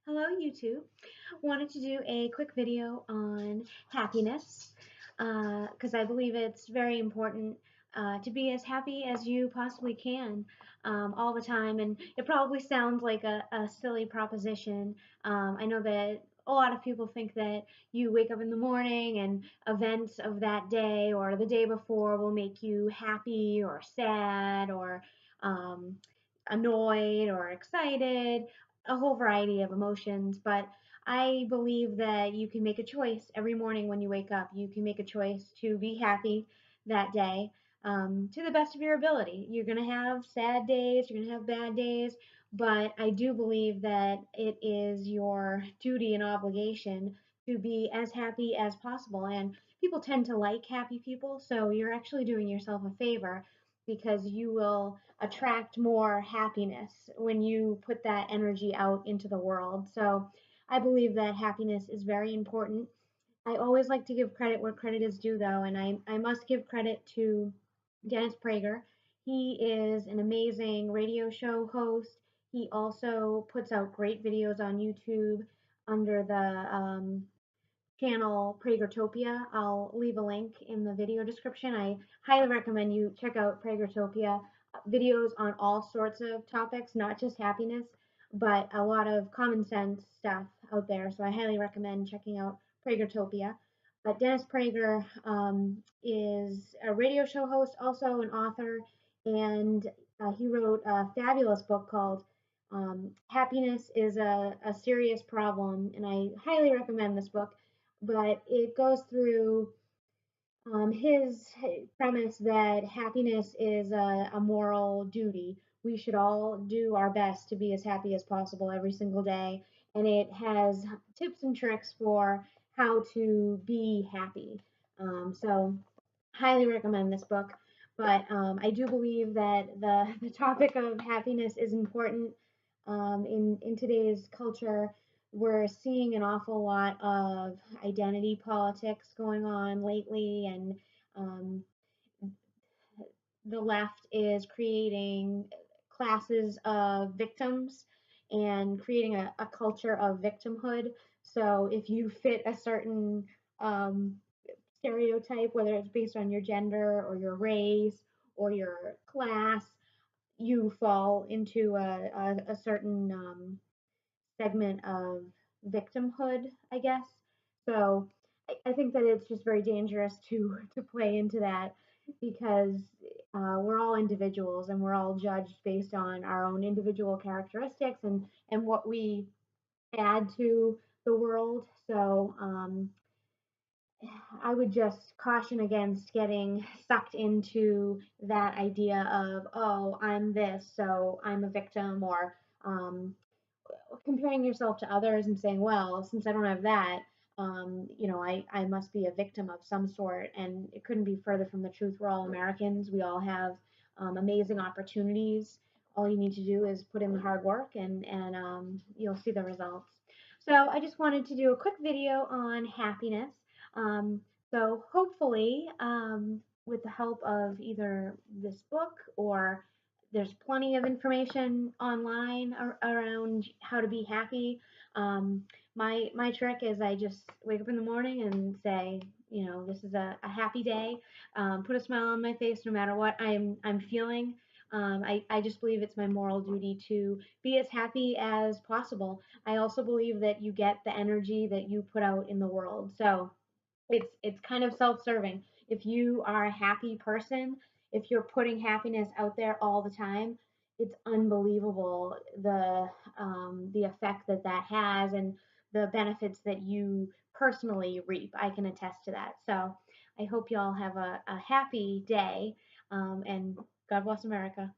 Hello YouTube. Wanted to do a quick video on happiness because I believe it's very important to be as happy as you possibly can all the time. And it probably sounds like a silly proposition. I know that a lot of people think that you wake up in the morning and events of that day or the day before will make you happy or sad or um, annoyed or excited, a whole variety of emotions. But I believe that you can make a choice every morning when you wake up. You can make a choice to be happy that day to the best of your ability. You're going to have sad days, you're going to have bad days, but I do believe that it is your duty and obligation to be as happy as possible. And people tend to like happy people, so you're actually doing yourself a favor because you will attract more happiness when you put that energy out into the world. So I believe that happiness is very important. I always like to give credit where credit is due, though, and I must give credit to Dennis Prager. He is an amazing radio show host. He also puts out great videos on YouTube under the channel Pragertopia. I'll leave a link in the video description. I highly recommend you check out Pragertopia videos on all sorts of topics, not just happiness, but a lot of common sense stuff out there. So I highly recommend checking out Pragertopia. But Dennis Prager is a radio show host, also an author, and he wrote a fabulous book called Happiness is a Serious Problem, and I highly recommend this book. But it goes through his premise that happiness is a moral duty. We should all do our best to be as happy as possible every single day, and it has tips and tricks for how to be happy. So, highly recommend this book. But I do believe that the topic of happiness is important in today's culture. We're seeing an awful lot of identity politics going on lately, and um, the left is creating classes of victims and creating a culture of victimhood. So if you fit a certain um, stereotype, whether it's based on your gender or your race or your class, you fall into a certain segment of victimhood, I guess. So I think that it's just very dangerous to play into that because we're all individuals and we're all judged based on our own individual characteristics and what we add to the world. So I would just caution against getting sucked into that idea of, oh, I'm this, so I'm a victim, or comparing yourself to others and saying, well, since I don't have that, I must be a victim of some sort. And it couldn't be further from the truth. We're all Americans. We all have amazing opportunities. All you need to do is put in the hard work and you'll see the results. So I just wanted to do a quick video on happiness. So hopefully, with the help of either this book or there's plenty of information online around how to be happy. Um, my trick is I just wake up in the morning and say, this is a happy day. Put a smile on my face no matter what I'm feeling. I just believe it's my moral duty to be as happy as possible. I also believe that you get the energy that you put out in the world. So it's kind of self-serving. If you are a happy person, if you're putting happiness out there all the time, it's unbelievable the effect that that has and the benefits that you personally reap. I can attest to that. So I hope you all have a happy day and God bless America.